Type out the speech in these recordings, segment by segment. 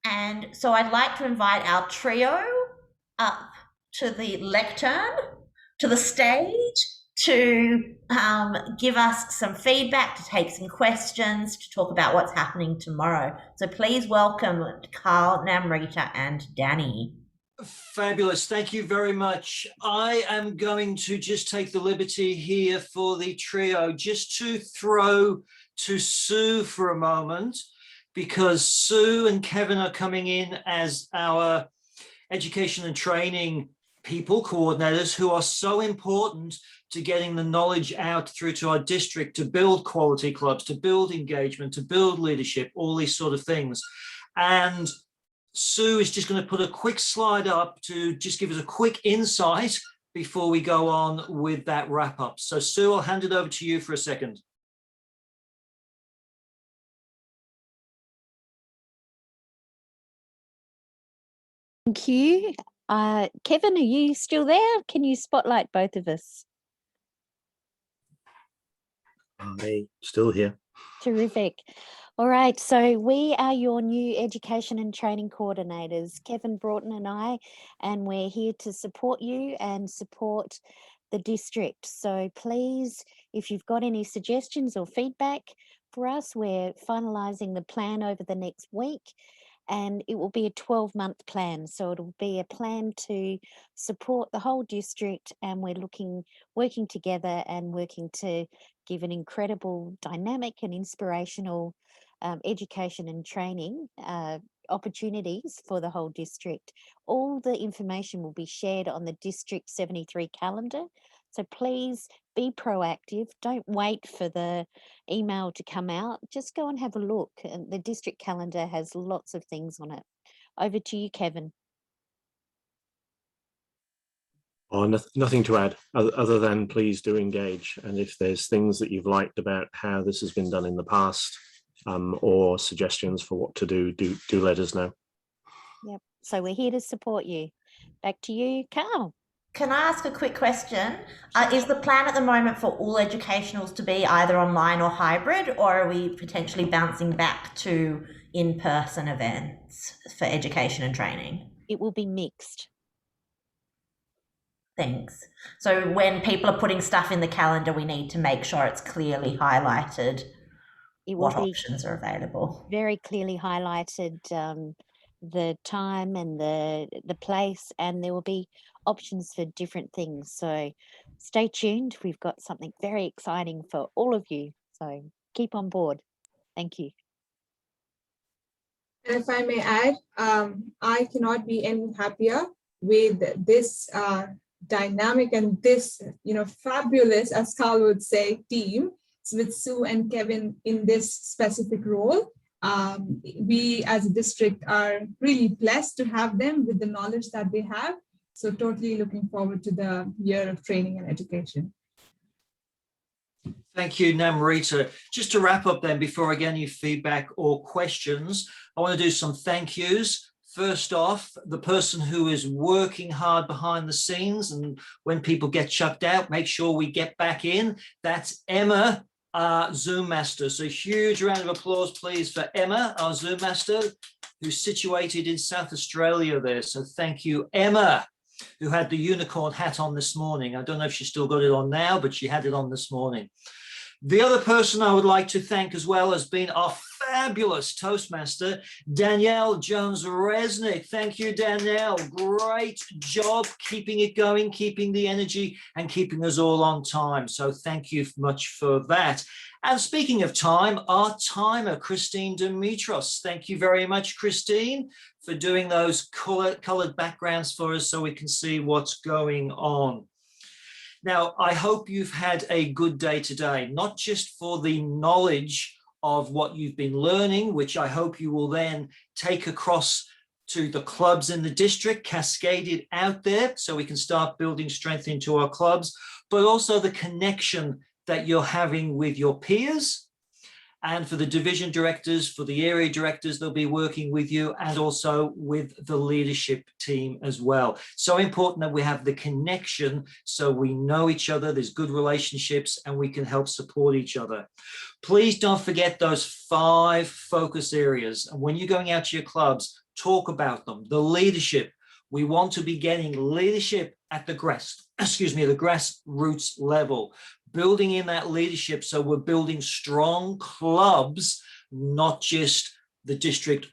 And so I'd like to invite our trio up to the lectern, to the stage, to give us some feedback, to take some questions, to talk about what's happening tomorrow. So please welcome Karl, Namrita, and Dani. Fabulous. Thank you very much. I am going to just take the liberty here for the trio just to throw to Sue for a moment, because Sue and Kevin are coming in as our education and training people, coordinators, who are so important to getting the knowledge out through to our district to build quality clubs, to build engagement, to build leadership, all these sort of things. And Sue is just going to put a quick slide up to just give us a quick insight before we go on with that wrap up. So Sue, I'll hand it over to you for a second. Thank you. Kevin, are you still there? Can you spotlight both of us? I'm still here. Terrific. All right, so we are your new education and training coordinators, Kevin Broughton and I, and we're here to support you and support the district. So please, if you've got any suggestions or feedback for us, we're finalising the plan over the next week, and it will be a 12-month plan. So it'll be a plan to support the whole district, and we're working together and working to give an incredible, dynamic and inspirational education and training opportunities for the whole district. All the information will be shared on the District 73 calendar. So please be proactive. Don't wait for the email to come out. Just go and have a look. And the district calendar has lots of things on it. Over to you, Kevin. Oh, nothing to add other than please do engage. And if there's things that you've liked about how this has been done in the past, or suggestions for what to do let us know. Yep. So we're here to support you. Back to you, Karl. Can I ask a quick question? Is the plan at the moment for all educationals to be either online or hybrid, or are we potentially bouncing back to in-person events for education and training? It will be mixed. Thanks. So when people are putting stuff in the calendar, we need to make sure it's clearly highlighted what options are available. Very clearly highlighted the time and the place, and there will be options for different things. So stay tuned. We've got something very exciting for all of you. So keep on board. Thank you. And if I may add, I cannot be any happier with this dynamic and this, fabulous, as Karl would say, team with Sue and Kevin in this specific role. We as a district are really blessed to have them with the knowledge that they have. So totally looking forward to the year of training and education. Thank you, Namrita. Just to wrap up then, before I get any feedback or questions, I want to do some thank yous. First off, the person who is working hard behind the scenes, and when people get chucked out, make sure we get back in. That's Emma, our Zoom master. So a huge round of applause, please, for Emma, our Zoom master, who's situated in South Australia there. So thank you, Emma, who had the unicorn hat on this morning. I don't know if she's still got it on now, but she had it on this morning. The other person I would like to thank as well has been our fabulous Toastmaster, Danielle Jones-Resnick. Thank you, Danielle. Great job keeping it going, keeping the energy, and keeping us all on time. So thank you much for that. And speaking of time, our timer, Christine Dimitros. Thank you very much, Christine, for doing those colored backgrounds for us so we can see what's going on. Now, I hope you've had a good day today, not just for the knowledge of what you've been learning, which I hope you will then take across to the clubs in the district, cascade it out there so we can start building strength into our clubs, but also the connection that you're having with your peers And for the division directors, for the area directors, they'll be working with you and also with the leadership team as well. So important that we have the connection so we know each other, there's good relationships, and we can help support each other. Please don't forget those 5 focus areas. And when you're going out to your clubs, talk about them. The leadership. We want to be getting leadership at the grassroots level, building in that leadership. So we're building strong clubs, not just the district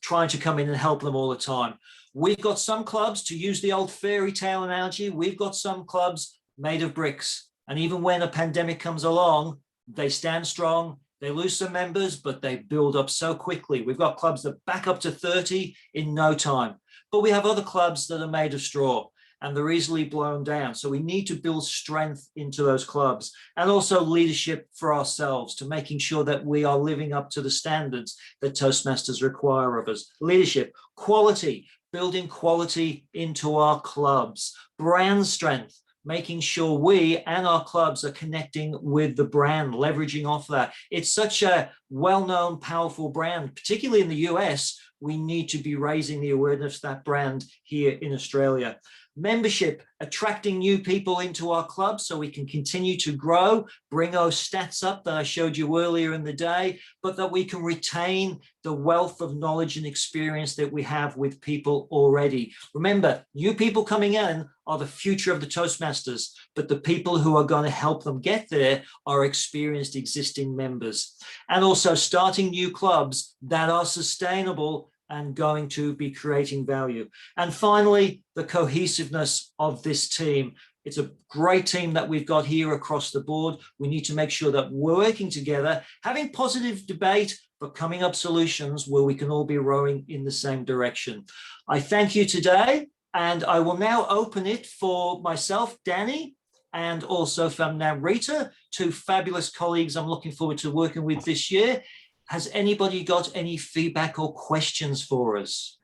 trying to come in and help them all the time. We've got some clubs, to use the old fairy tale analogy, we've got some clubs made of bricks. And even when a pandemic comes along, they stand strong. They lose some members, but they build up so quickly. We've got clubs that back up to 30 in no time. But we have other clubs that are made of straw and they're easily blown down. So we need to build strength into those clubs, and also leadership for ourselves, to making sure that we are living up to the standards that Toastmasters require of us. Leadership, quality, building quality into our clubs, brand strength, making sure we and our clubs are connecting with the brand, leveraging off that. It's such a well-known, powerful brand, particularly in the US. We need to be raising the awareness of that brand here in Australia. Membership, attracting new people into our club so we can continue to grow, bring those stats up that I showed you earlier in the day, but that we can retain the wealth of knowledge and experience that we have with people already. Remember, new people coming in are the future of the Toastmasters, but the people who are going to help them get there are experienced existing members. And also starting new clubs that are sustainable and going to be creating value. And finally, the cohesiveness of this team. It's a great team that we've got here across the board. We need to make sure that we're working together, having positive debate, but coming up solutions where we can all be rowing in the same direction. I thank you today, and I will now open it for myself, Dani, and also from Namrita, 2 fabulous colleagues I'm looking forward to working with this year. Has anybody got any feedback or questions for us?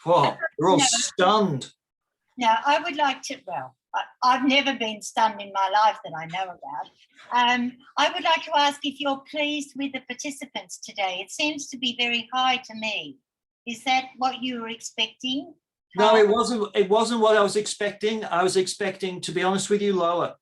Wow, we're all stunned. Now, I would like to, well, I've never been stunned in my life that I know about. I would like to ask if you're pleased with the participants today. It seems to be very high to me. Is that what you were expecting? No, it wasn't what I was expecting. I was expecting, to be honest with you, lower.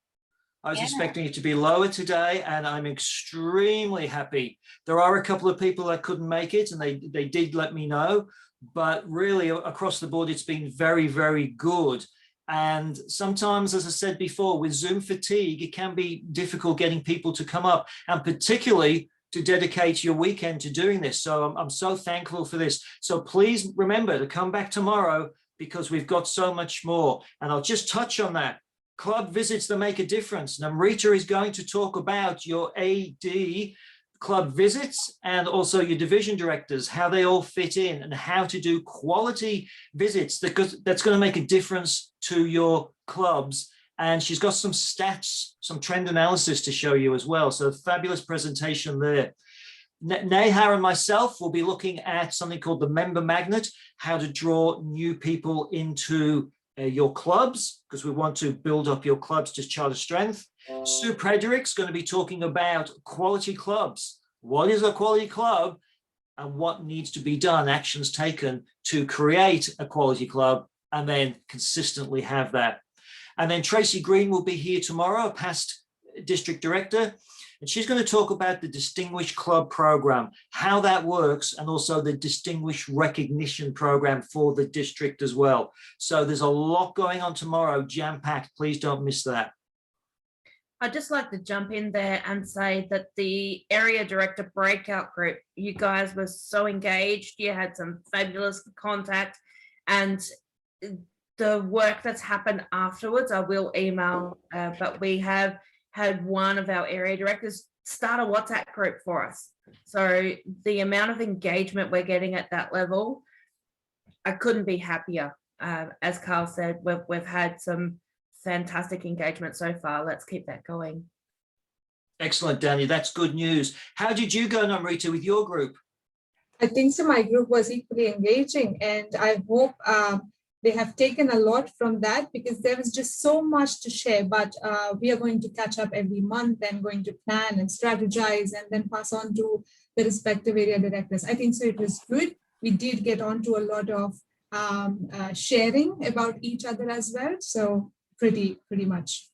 I was expecting it to be lower today, and I'm extremely happy. There are a couple of people that couldn't make it, and they did let me know, but really across the board, it's been very, very good. And sometimes, as I said before, with Zoom fatigue, it can be difficult getting people to come up, and particularly to dedicate your weekend to doing this. So I'm so thankful for this. So please remember to come back tomorrow, because we've got so much more. And I'll just touch on that. Club visits that make a difference. Namrita is going to talk about your AD club visits and also your division directors, how they all fit in and how to do quality visits that's going to make a difference to your clubs. And she's got some stats, some trend analysis to show you as well. So fabulous presentation there. Neha and myself will be looking at something called the member magnet, how to draw new people into your clubs, because we want to build up your clubs to charter strength. Sue Prederick's going to be talking about quality clubs. What is a quality club and what needs to be done, actions taken to create a quality club and then consistently have that. And then Tracy Green will be here tomorrow, a past district director, and she's going to talk about the Distinguished Club Program, how that works, and also the Distinguished Recognition Program for the district as well. So there's a lot going on tomorrow, jam-packed. Please don't miss that. I'd just like to jump in there and say that the area director breakout group, you guys were so engaged. You had some fabulous contact, and the work that's happened afterwards, I will email, but we have had one of our area directors start a WhatsApp group for us. So the amount of engagement we're getting at that level, I couldn't be happier. As Karl said, we've had some fantastic engagement so far. Let's keep that going. Excellent, Dani. That's good news. How did you go, Namrita, with your group? I think so. My group was equally engaging, and I hope they have taken a lot from that because there was just so much to share. But we are going to catch up every month and going to plan and strategize and then pass on to the respective area directors. I think so. It was good. We did get onto a lot of sharing about each other as well. So pretty much.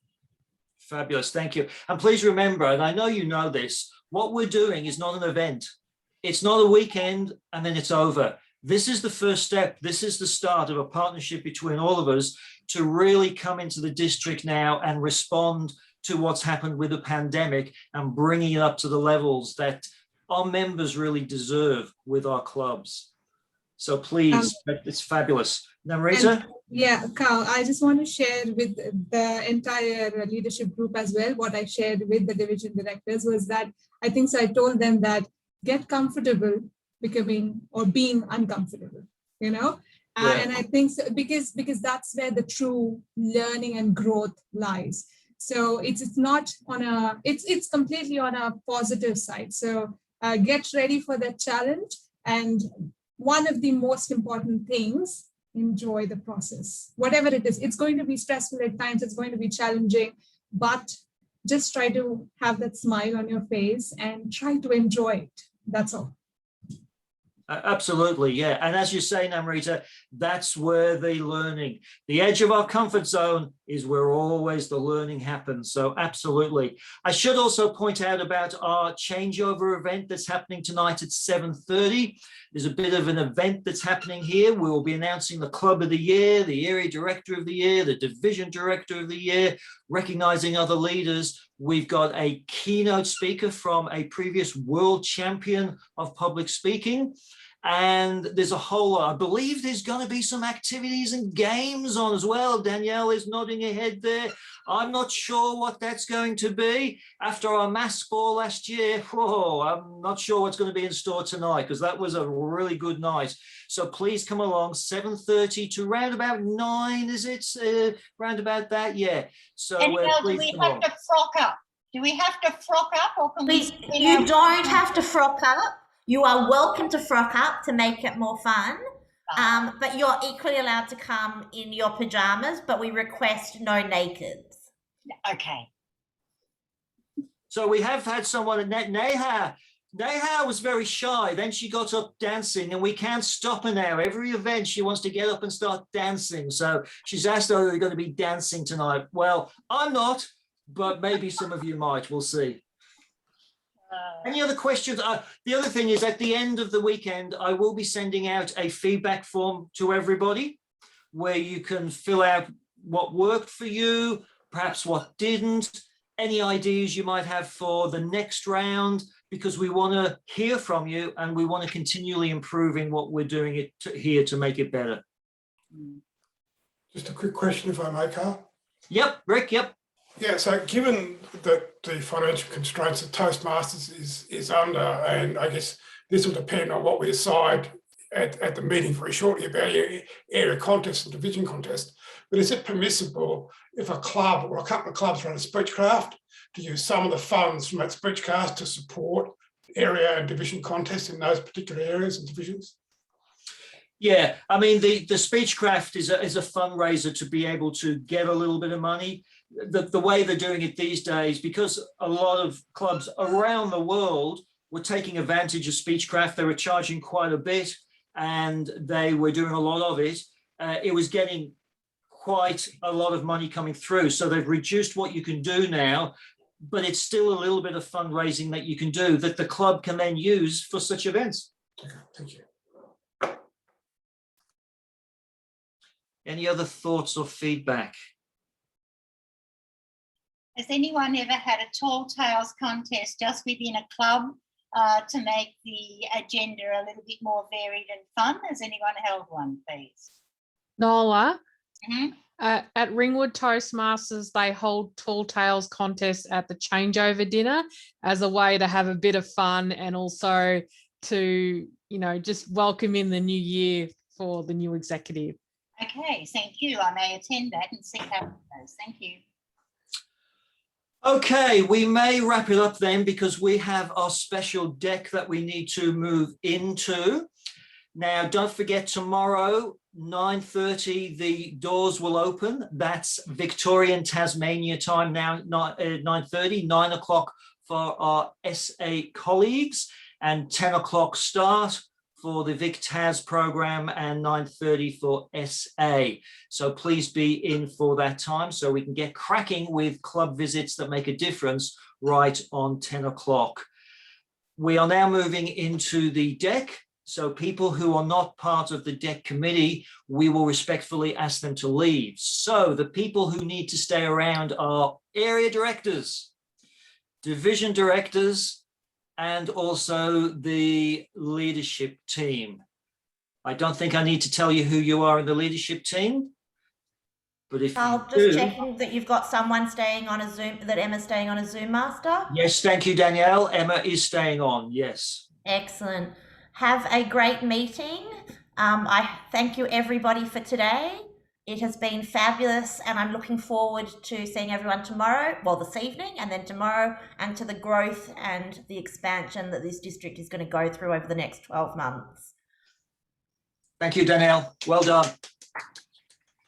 Fabulous, thank you. And please remember, and I know you know this, what we're doing is not an event. It's not a weekend and then it's over. This is the first step. This is the start of a partnership between all of us to really come into the district now and respond to what's happened with the pandemic and bringing it up to the levels that our members really deserve with our clubs. So please, it's fabulous. Namrita? Yeah, Karl, I just want to share with the entire leadership group as well. What I shared with the division directors was that I think so I told them that get comfortable becoming or being uncomfortable, you know? Yeah. And I think so, because that's where the true learning and growth lies. So it's not on a, it's completely on a positive side. So get ready for that challenge. And one of the most important things, enjoy the process, whatever it is. It's going to be stressful at times, it's going to be challenging, but just try to have that smile on your face and try to enjoy it. That's all. Absolutely, yeah. And as you say, Namrita, that's where the learning, the edge of our comfort zone is where always the learning happens. So absolutely. I should also point out about our changeover event that's happening tonight at 7:30. There's a bit of an event that's happening here. We will be announcing the Club of the Year, the Area Director of the Year, the Division Director of the Year, recognizing other leaders. We've got a keynote speaker from a previous world champion of public speaking. And there's a whole lot. I believe there's going to be some activities and games on as well. Danielle is nodding her head there. I'm not sure what that's going to be. After our mask ball last year, whoa, I'm not sure what's going to be in store tonight because that was a really good night. So please come along, 7:30 to round about 9, is it? Round about that, yeah. So do we have to frock up? Do we have to frock up or can we? You don't have to frock up. You are welcome to frock up to make it more fun. But you're equally allowed to come in your pajamas, but we request no nakeds. Okay. So we have had someone, Neha was very shy. Then she got up dancing and we can't stop her now. Every event she wants to get up and start dancing. So she's asked, are you going to be dancing tonight? Well, I'm not, but maybe some of you might. We'll see. Any other questions? The other thing is at the end of the weekend, I will be sending out a feedback form to everybody where you can fill out what worked for you, perhaps what didn't, any ideas you might have for the next round, because we want to hear from you and we want to continually improving what we're doing here to make it better. Just a quick question, if I may, Karl. Yep, Rick, yep. Yeah, so given that the financial constraints that Toastmasters is under, and I guess this will depend on what we decide at the meeting very shortly about area contest and division contest, but is it permissible if a club or a couple of clubs run a speechcraft to use some of the funds from that speechcraft to support area and division contests in those particular areas and divisions? Yeah, I mean, the speechcraft is a fundraiser to be able to get a little bit of money. The way they're doing it these days, because a lot of clubs around the world were taking advantage of speechcraft, they were charging quite a bit and they were doing a lot of it. It was getting quite a lot of money coming through. So they've reduced what you can do now, but it's still a little bit of fundraising that you can do that the club can then use for such events. Okay, thank you. Any other thoughts or feedback? Has anyone ever had a tall tales contest just within a club to make the agenda a little bit more varied and fun? Has anyone held one, please? Nola, Mm-hmm. at Ringwood Toastmasters, they hold tall tales contests at the changeover dinner as a way to have a bit of fun and also to, you know, just welcome in the new year for the new executive. Okay, thank you. I may attend that and see how it goes. Thank you. Okay, we may wrap it up then because we have our special deck that we need to move into. Now, don't forget tomorrow, 9:30, the doors will open. That's Victorian Tasmania time now, 9:30, 9 o'clock for our SA colleagues, and 10 o'clock start for the VicTas program, and 9:30 for SA. So please be in for that time so we can get cracking with club visits that make a difference right on 10 o'clock. We are now moving into the deck. So people who are not part of the deck committee, we will respectfully ask them to leave. So the people who need to stay around are area directors, division directors, and also the leadership team. I don't think I need to tell you who you are in the leadership team, but if Karl, you just do, checking that you've got someone staying on a Zoom, that Emma's staying on a Zoom master. yes, thank you, Danielle. Emma is staying on, yes. Excellent. Have a great meeting. I thank you everybody for today. It has been fabulous, and I'm looking forward to seeing everyone tomorrow, well, this evening, and then tomorrow, and to the growth and the expansion that this district is going to go through over the next 12 months. Thank you, Danielle. Well done.